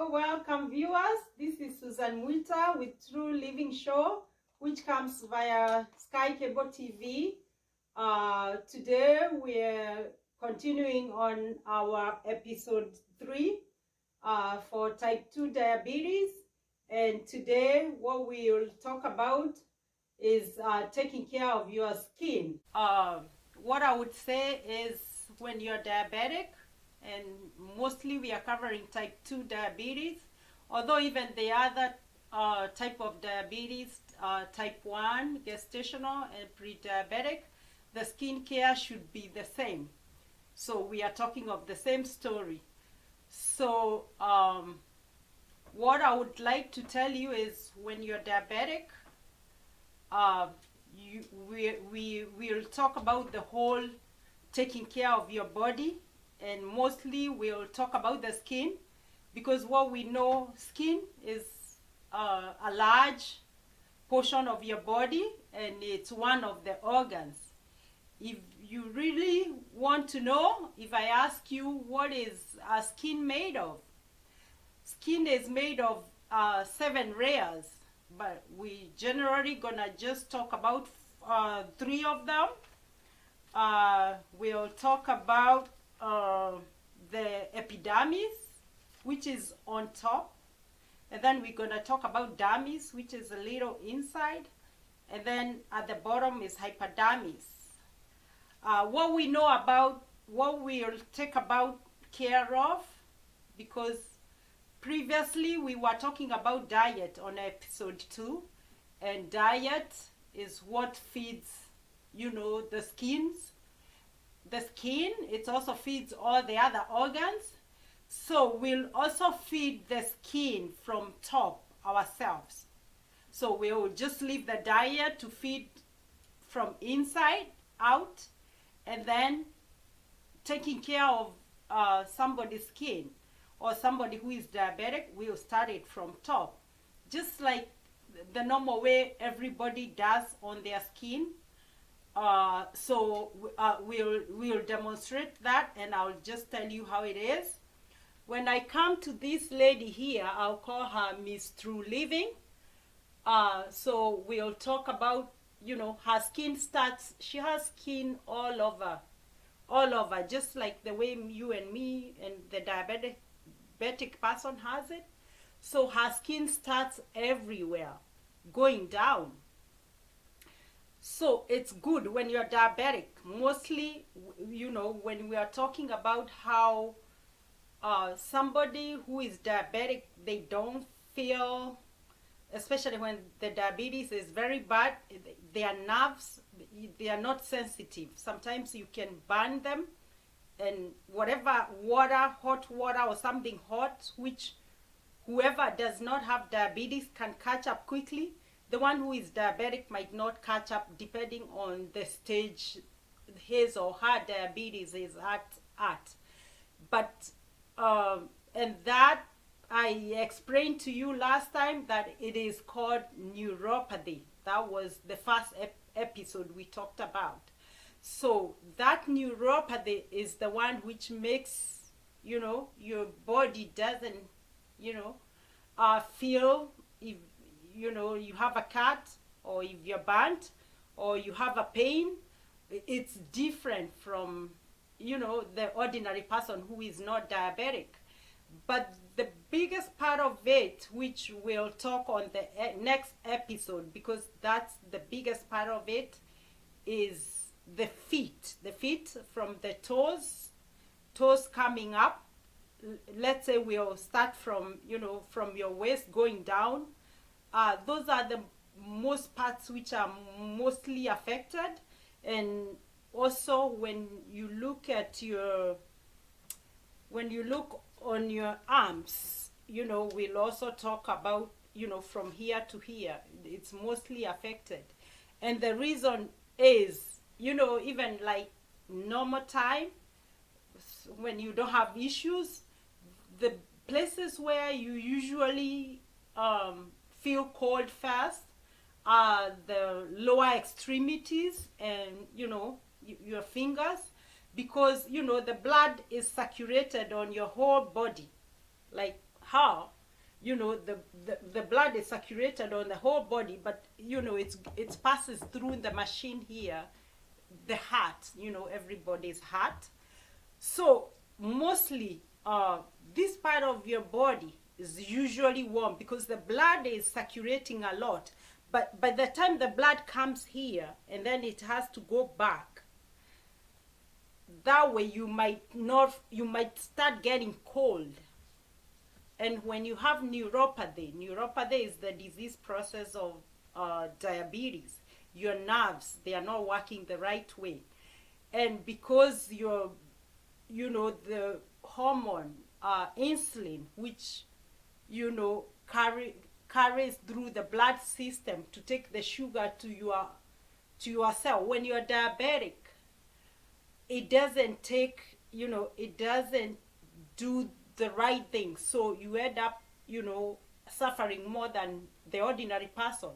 Hello, welcome viewers. This is Susan Mwita with True Living Show, which comes via Sky Cable TV. Today we're continuing on our episode 3 for type 2 diabetes. And today what we will talk about is taking care of your skin. What I would say is when you're diabetic, and mostly we are covering type 2 diabetes, although even the other type of diabetes, type 1, gestational and pre-diabetic, the skin care should be the same. So we are talking of the same story. So what I would like to tell you is when you're diabetic, we will talk about the whole taking care of your body, and mostly we'll talk about the skin, because what we know, skin is a large portion of your body and it's one of the organs. If you really want to know, if I ask you what is skin made of, skin is made of 7 layers, but we generally gonna just talk about 3 of them. We'll talk about the epidermis, which is on top, and then we're gonna talk about dermis, which is a little inside, and then at the bottom is hypodermis. What we know about, what we'll take about care of, because previously we were talking about diet on episode 2, and diet is what feeds, the skins. The skin, it also feeds all the other organs. So we'll also feed the skin from top ourselves. So we'll just leave the diet to feed from inside out, and then taking care of somebody's skin or somebody who is diabetic, we'll start it from top. Just like the normal way everybody does on their skin. So we'll demonstrate that, and I'll just tell you how it is. When I come to this lady here, I'll call her Miss True Living. So we'll talk about, her skin starts, she has skin all over, just like the way you and me and the diabetic person has it. So her skin starts everywhere, going down. So it's good when you're diabetic. Mostly, when we are talking about how somebody who is diabetic, they don't feel, especially when the diabetes is very bad, their nerves, they are not sensitive. Sometimes you can burn them, and whatever water, hot water or something hot, which whoever does not have diabetes can catch up quickly. The one who is diabetic might not catch up, depending on the stage his or her diabetes is at. But and that I explained to you last time that it is called neuropathy. That was the first episode we talked about. So that neuropathy is the one which makes, your body doesn't, feel if, you have a cut, or if you're burnt, or you have a pain. It's different from, the ordinary person who is not diabetic. But the biggest part of it, which we'll talk on the next episode, because that's the biggest part of it, is the feet. The feet from the toes coming up. Let's say we'll start from, from your waist going down. Those are the most parts which are mostly affected. And also when you look on your arms, we'll also talk about, from here to here, it's mostly affected. And the reason is, even like normal time, when you don't have issues, the places where you usually feel cold fast are the lower extremities and your fingers, because the blood is circulated on your whole body, like how, the blood is circulated on the whole body, but it passes through the machine here, the heart, everybody's heart. So mostly this part of your body is usually warm because the blood is circulating a lot. But by the time the blood comes here and then it has to go back, that way you might start getting cold. And when you have neuropathy is the disease process of diabetes. Your nerves, they are not working the right way. And because the hormone, insulin, which, carries through the blood system to take the sugar to your cell. When you're diabetic, it doesn't do the right thing. So you end up, suffering more than the ordinary person.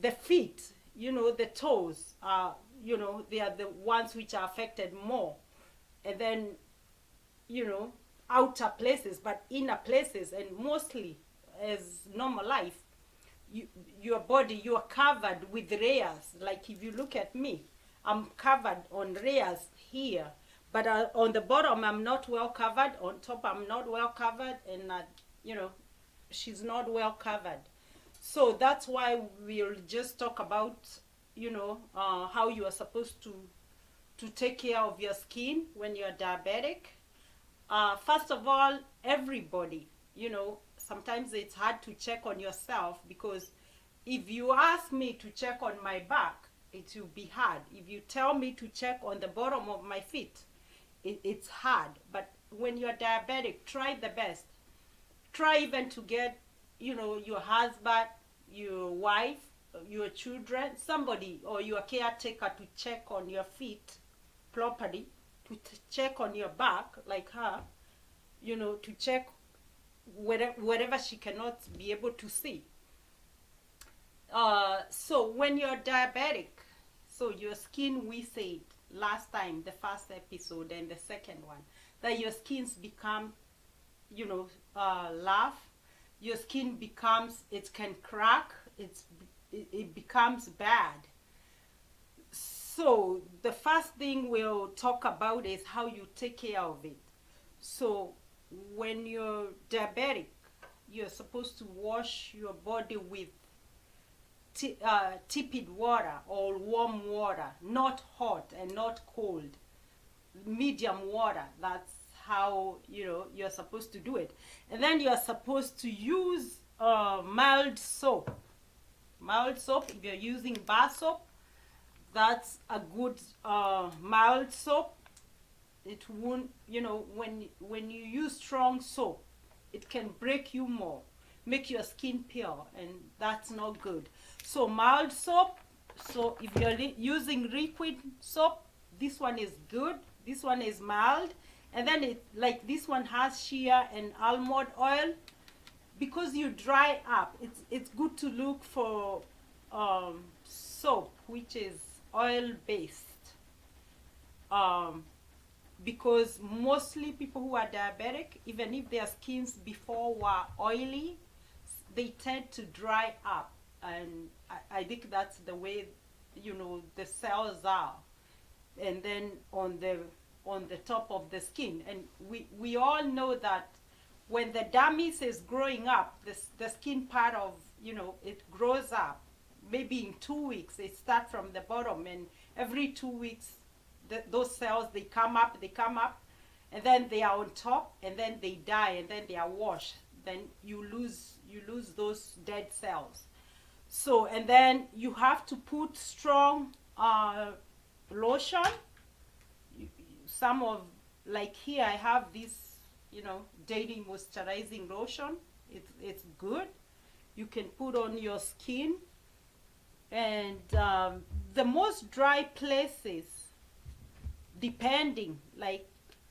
The feet, the toes, they are the ones which are affected more. And then, outer places, but inner places, and mostly as normal life, your body, you are covered with layers. Like if you look at me, I'm covered on layers here, but on the bottom I'm not well covered, on top I'm not well covered, and she's not well covered. So that's why we'll just talk about how you are supposed to take care of your skin when you're diabetic. First of all, everybody, sometimes it's hard to check on yourself, because if you ask me to check on my back, it will be hard. If you tell me to check on the bottom of my feet, it's hard. But when you're diabetic, try the best. Try even to get, your husband, your wife, your children, somebody, or your caretaker to check on your feet properly, to check on your back, like her, to check wherever she cannot be able to see. So when you're diabetic, so your skin, we said last time, the first episode and the second one, that your skins become, rough. Your skin becomes, it can crack, it becomes bad. So the first thing we'll talk about is how you take care of it. So when you're diabetic, you're supposed to wash your body with tepid water or warm water, not hot and not cold, medium water. That's how you're supposed to do it. And then you're supposed to use mild soap. If you're using bar soap, that's a good mild soap. It won't, when you use strong soap, it can break you more, make your skin pale, and that's not good. So mild soap. So if you're using liquid soap, this one is good, this one is mild. And then this one has shea and almond oil. Because you dry up, it's good to look for soap which is oil based, because mostly people who are diabetic, even if their skins before were oily, they tend to dry up. And I think that's the way the cells are. And then on the top of the skin, and we all know that when the dermis is growing up, the skin part of, it grows up. Maybe in 2 weeks, it starts from the bottom, and every 2 weeks, those cells, they come up, and then they are on top, and then they die, and then they are washed. Then you lose those dead cells. So, and then you have to put strong lotion. Some of, like here, I have this, daily moisturizing lotion. It's good. You can put on your skin. And the most dry places, depending, like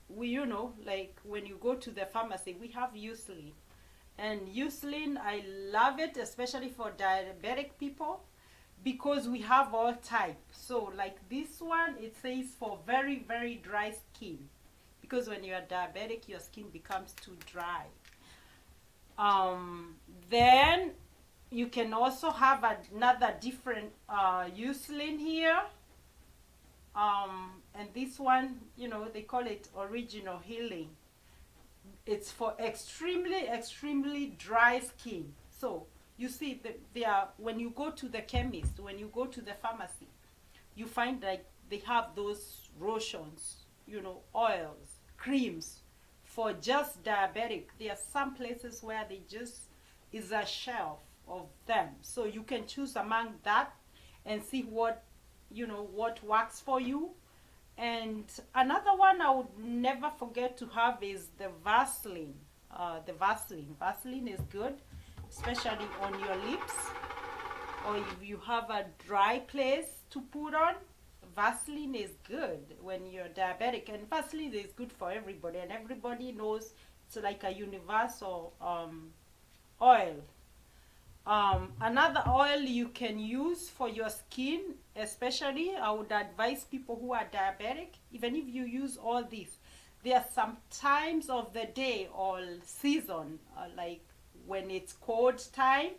like when you go to the pharmacy, we have Eucerin. And Eucerin, I love it, especially for diabetic people, because we have all types. So like this one, it says for very, very dry skin, because when you are diabetic, your skin becomes too dry. Then you can also have another different Eucerin here. And this one, they call it original healing. It's for extremely dry skin. So you see, when you go to the chemist, when you go to the pharmacy, you find like they have those lotions, oils, creams for just diabetic. There are some places where they just is a shelf of them, so you can choose among that and see what works for you. And another one I would never forget to have is the Vaseline. Vaseline is good, especially on your lips, or if you have a dry place to put on. Vaseline is good when you're diabetic, and Vaseline is good for everybody, and everybody knows it's like a universal oil. Another oil you can use for your skin, especially, I would advise people who are diabetic, even if you use all these, there are some times of the day or season, like when it's cold time.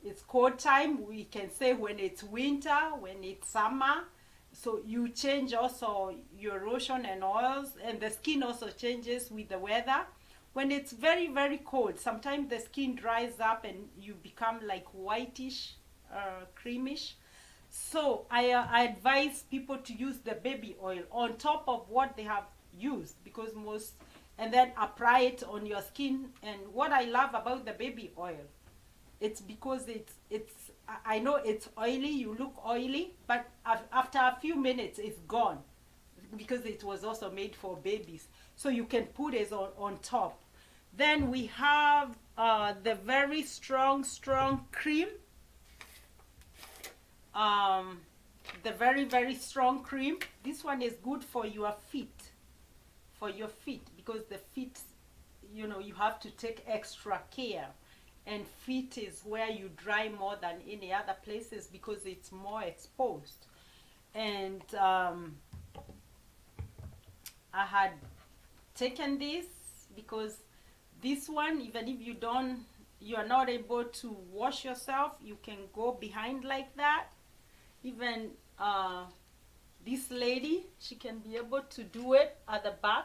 It's cold time, we can say when it's winter, when it's summer. So you change also your lotion and oils, and the skin also changes with the weather. When it's very cold, sometimes the skin dries up and you become like whitish, creamish. So I advise people to use the baby oil on top of what they have used, because and then apply it on your skin. And what I love about the baby oil, it's because I know it's oily, you look oily, but after a few minutes it's gone, because it was also made for babies. So you can put it on top. Then we have the very strong cream. The very strong cream. This one is good for your feet. Because the feet, you have to take extra care. And feet is where you dry more than any other places, because it's more exposed. And I had taken this because this one, even if you are not able to wash yourself, you can go behind like that. Even this lady, she can be able to do it at the back.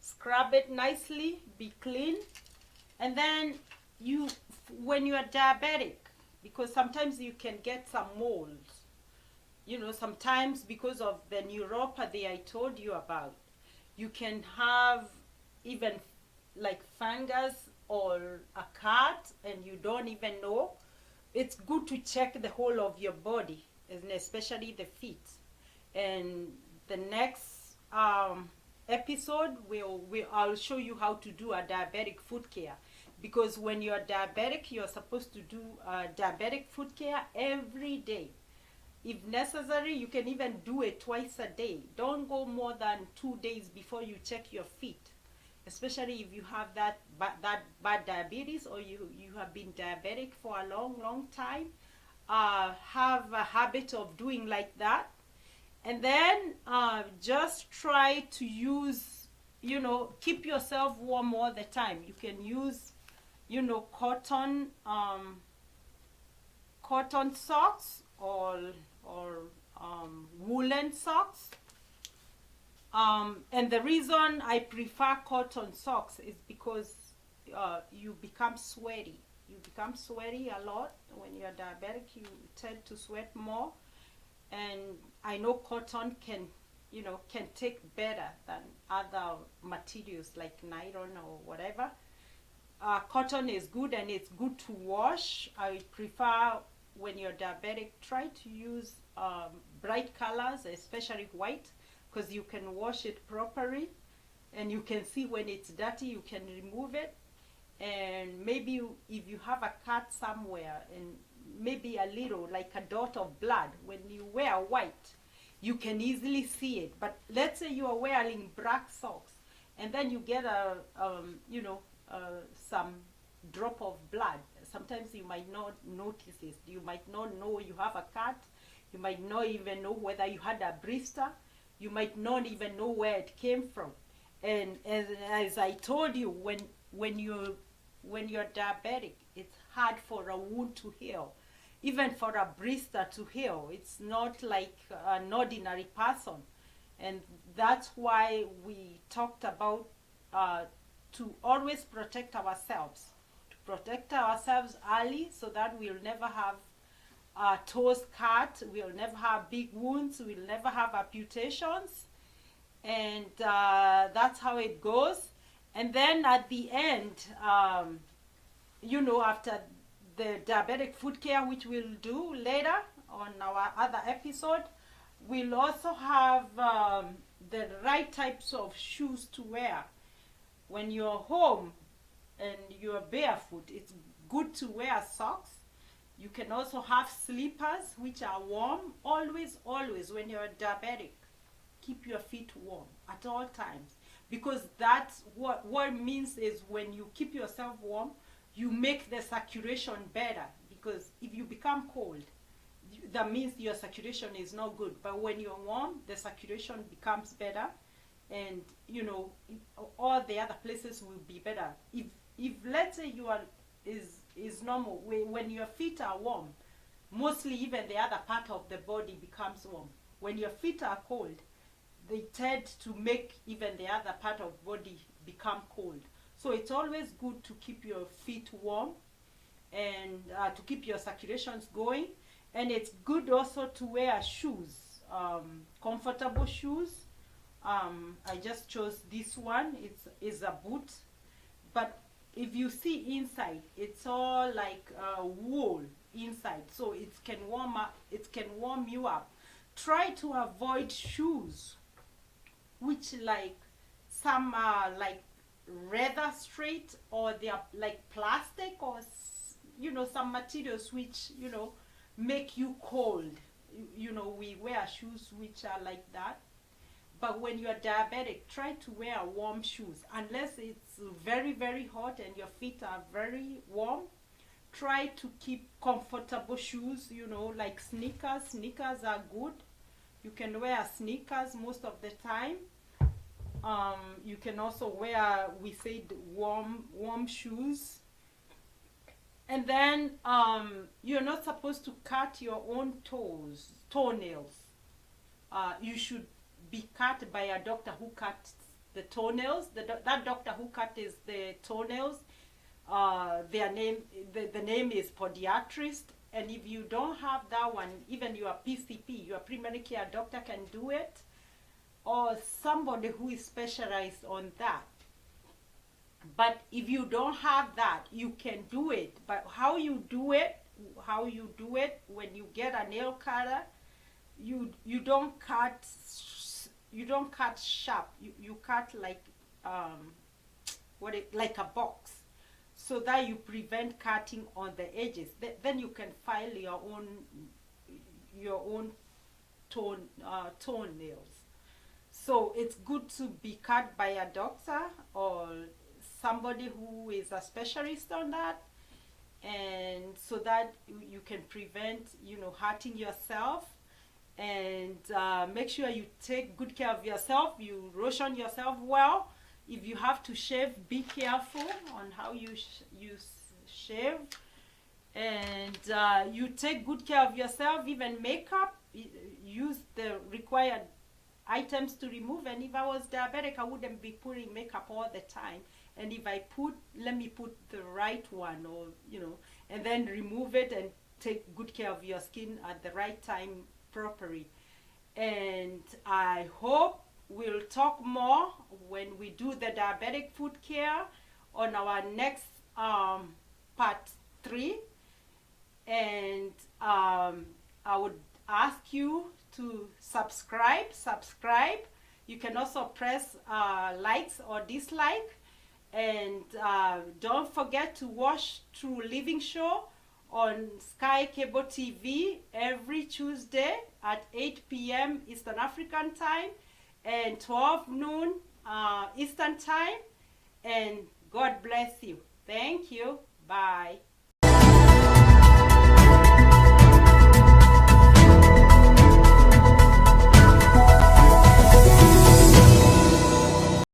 Scrub it nicely, be clean. And then when you are diabetic, because sometimes you can get some mold, sometimes because of the neuropathy I told you about, you can have even like fungus or a cut and you don't even know. It's good to check the whole of your body, and especially the feet. And the next episode, I'll show you how to do a diabetic foot care, because when you're diabetic, you're supposed to do diabetic foot care every day. If necessary, you can even do it twice a day. Don't go more than 2 days before you check your feet, especially if you have that bad diabetes, or you have been diabetic for a long time. Have a habit of doing like that. And then just try to use, keep yourself warm all the time. You can use, cotton socks or woolen socks. And the reason I prefer cotton socks is because you become sweaty. You become sweaty a lot. When you're diabetic, you tend to sweat more. And I know cotton can take better than other materials like nylon or whatever. Cotton is good, and it's good to wash. I prefer, when you're diabetic, try to use bright colors, especially white, because you can wash it properly and you can see when it's dirty. You can remove it. And maybe if you have a cut somewhere and maybe a little, like a dot of blood, when you wear white, you can easily see it. But let's say you are wearing black socks and then you get some drop of blood. Sometimes you might not notice it. You might not know you have a cut. You might not even know whether you had a blister. You might not even know where it came from. And as I told you, when you when you're diabetic, it's hard for a wound to heal, even for a blister to heal. It's not like an ordinary person, and that's why we talked about to always protect ourselves early, so that we'll never have toes cut, we'll never have big wounds, we'll never have amputations, and that's how it goes. And then at the end, after the diabetic foot care, which we'll do later on our other episode, we'll also have the right types of shoes to wear. When you're home and you're barefoot, it's good to wear socks. You can also have slippers which are warm. Always, always, when you're diabetic, keep your feet warm at all times, because that's what it means is when you keep yourself warm, you make the circulation better, because if you become cold, that means your circulation is not good. But when you're warm, the circulation becomes better, and all the other places will be better. If let's say you are is normal, when your feet are warm, mostly even the other part of the body becomes warm. When your feet are cold, they tend to make even the other part of body become cold. So it's always good to keep your feet warm and to keep your circulations going. And it's good also to wear shoes, comfortable shoes. I just chose this one. It's a boot, but if you see inside, it's all like wool inside, so it can warm you up. Try to avoid shoes which like some are like rather straight, or they are like plastic, or some materials which make you cold. We wear shoes which are like that. But when you're diabetic, try to wear warm shoes. Unless it's very, very hot and your feet are very warm, try to keep comfortable shoes, like sneakers. Sneakers are good. You can wear sneakers most of the time. You can also wear, we said, warm shoes. And then you're not supposed to cut your own toenails. You should be cut by a doctor who cuts the toenails. That doctor who cuts the toenails, the name is podiatrist. And if you don't have that one, even your PCP, your primary care doctor, can do it, or somebody who is specialized on that. But if you don't have that, you can do it. But how you do it, when you get a nail cutter, you don't cut sharp. You cut like like a box, so that you prevent cutting on the edges. Then you can file your own toenails. So it's good to be cut by a doctor or somebody who is a specialist on that, and so that you can prevent hurting yourself. And make sure you take good care of yourself. You lotion yourself well. If you have to shave, be careful on how you shave. And you take good care of yourself. Even makeup, use the required items to remove. And if I was diabetic, I wouldn't be putting makeup all the time. And if I let me put the right one, or and then remove it and take good care of your skin at the right time properly. And I hope we'll talk more when we do the diabetic foot care on our next part 3. And I would ask you to subscribe. You can also press likes or dislike. And don't forget to watch True Living Show on Sky Cable TV every Tuesday at 8 p.m. Eastern African Time and 12 noon Eastern Time. And God bless you. Thank you. Bye.